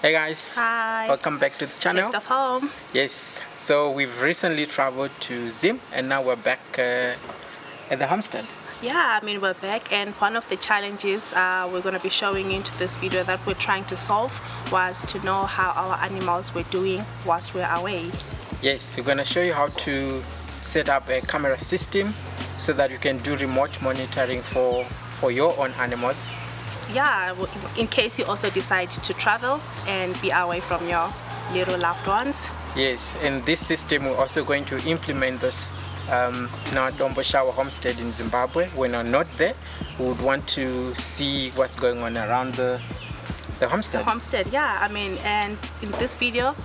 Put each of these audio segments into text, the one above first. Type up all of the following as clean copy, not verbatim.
Hey guys. Hi. Welcome back to the channel. Taste of home. Yes. So we've recently traveled to Zim and now we're back at the homestead. Yeah, I mean we're back, and one of the challenges we're going to be showing into this video that we're trying to solve was to know how our animals were doing whilst we're away. Yes, we're going to show you how to set up a camera system so that you can do remote monitoring for your own animals. Yeah, in case you also decide to travel and be away from your little loved ones. Yes, and this system we're also going to implement this in our Shower homestead in Zimbabwe. When we're not there, we would want to see what's going on around the homestead. The homestead, yeah. I mean, and in this video,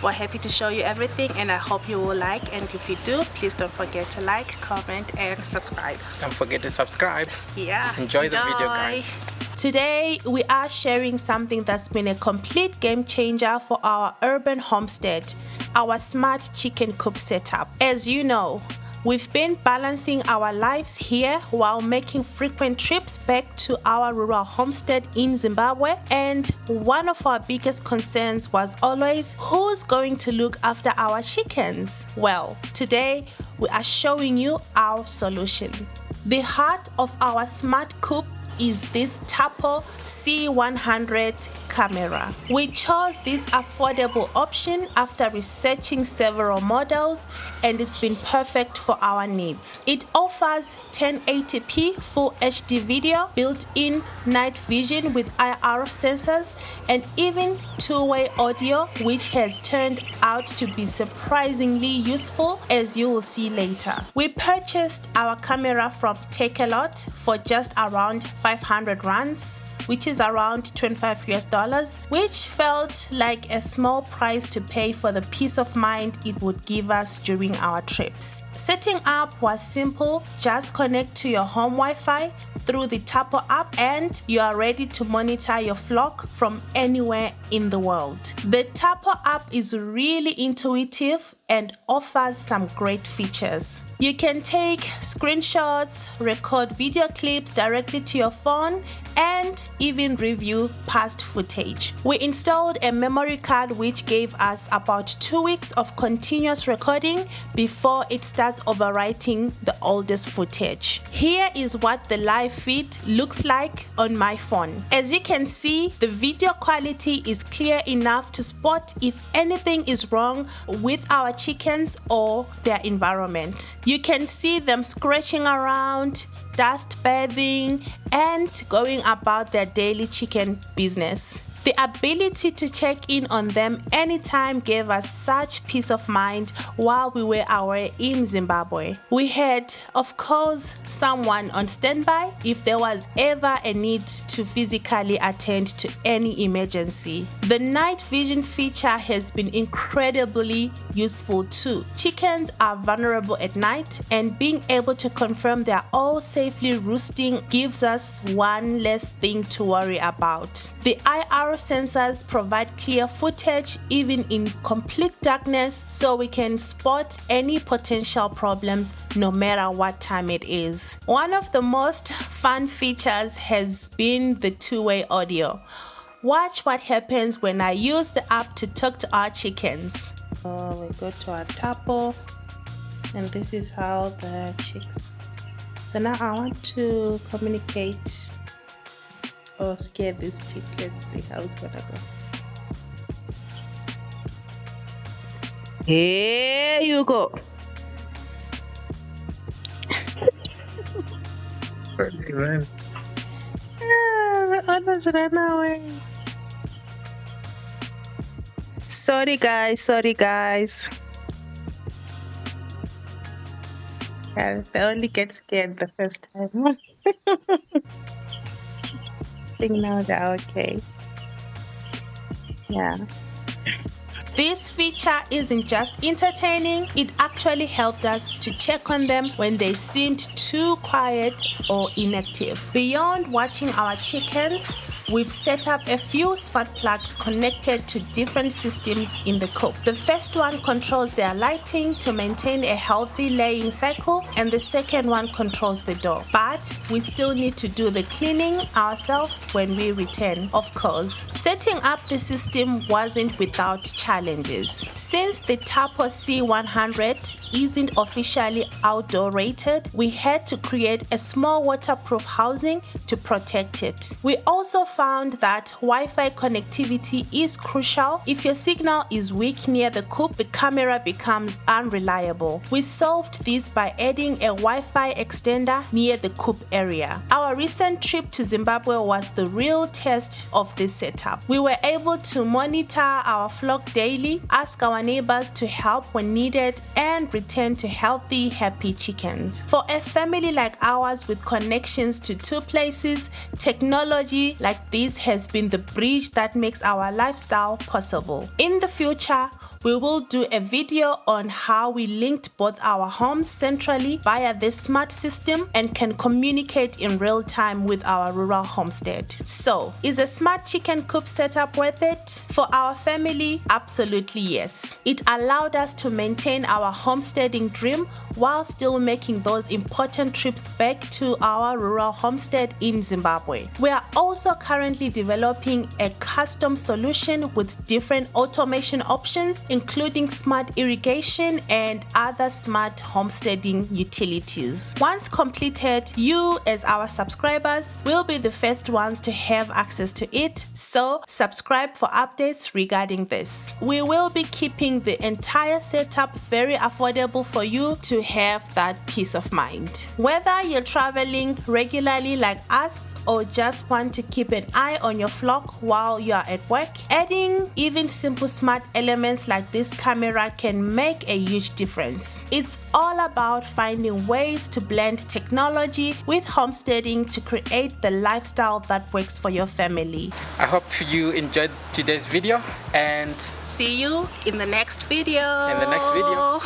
we're happy to show you everything, and I hope you will like. And if you do, please don't forget to like, comment, and subscribe. Don't forget to subscribe. Yeah. Enjoy the video, guys. Today, we are sharing something that's been a complete game changer for our urban homestead, our smart chicken coop setup. As you know, we've been balancing our lives here while making frequent trips back to our rural homestead in Zimbabwe, and one of our biggest concerns was always who's going to look after our chickens. Well, today we are showing you our solution. The heart of our smart coop is this Tapo C100 camera. We chose this affordable option after researching several models, and it's been perfect for our needs. It offers 1080p Full HD video, built-in night vision with IR sensors, and even two-way audio, which has turned out to be surprisingly useful, as you will see later. We purchased our camera from Takealot for just around 500 rands, which is around $25, which felt like a small price to pay for the peace of mind it would give us during our trips. Setting up was simple. Just connect to your home Wi-Fi through the Tapo app and you are ready to monitor your flock from anywhere in the world. The Tapo app is really intuitive and offers some great features. You can take screenshots, record video clips directly to your phone, and even review past footage. We installed a memory card which gave us about 2 weeks of continuous recording before it starts overwriting the oldest footage. Here is what the live feed looks like on my phone. As you can see, the video quality is clear enough to spot if anything is wrong with our chickens or their environment. You can see them scratching around, dust bathing, and going about their daily chicken business. The ability to check in on them anytime gave us such peace of mind while we were away in Zimbabwe. We had, of course, someone on standby if there was ever a need to physically attend to any emergency. The night vision feature has been incredibly useful too. Chickens are vulnerable at night, and being able to confirm they're all safely roosting gives us one less thing to worry about. The IR sensors provide clear footage even in complete darkness, so we can spot any potential problems no matter what time it is. One of the most fun features has been the two-way audio. Watch what happens when I use the app to talk to our chickens. So we go to our Tapo, and this is how the chicks. So now I want to communicate or scare these chicks. Let's see how it's gonna go. Here you go. What was that now? Sorry guys. They only get scared the first time. I think now they're okay. Yeah. This feature isn't just entertaining, it actually helped us to check on them when they seemed too quiet or inactive. Beyond watching our chickens, we've set up a few smart plugs connected to different systems in the coop. The first one controls their lighting to maintain a healthy laying cycle, and the second one controls the door. But we still need to do the cleaning ourselves when we return, of course. Setting up the system wasn't without challenges. Since the Tapo C100 isn't officially outdoor rated, we had to create a small waterproof housing to protect it. We also found that Wi-Fi connectivity is crucial. If your signal is weak near the coop, the camera becomes unreliable. We solved this by adding a Wi-Fi extender near the coop area. Our recent trip to Zimbabwe was the real test of this setup. We were able to monitor our flock daily, ask our neighbors to help when needed, and return to healthy, happy chickens. For a family like ours with connections to two places, technology like this has been the bridge that makes our lifestyle possible. In the future, we will do a video on how we linked both our homes centrally via this smart system and can communicate in real time with our rural homestead. So, is a smart chicken coop setup worth it? For our family, absolutely yes. It allowed us to maintain our homesteading dream while still making those important trips back to our rural homestead in Zimbabwe. We are also currently developing a custom solution with different automation options, including smart irrigation and other smart homesteading utilities. Once completed, you as our subscribers will be the first ones to have access to it, so subscribe for updates regarding this. We will be keeping the entire setup very affordable for you to have that peace of mind. Whether you're traveling regularly like us or just want to keep an eye on your flock while you're at work, adding even simple smart elements like this camera can make a huge difference. It's all about finding ways to blend technology with homesteading to create the lifestyle that works for your family. I hope you enjoyed today's video and see you in the next video.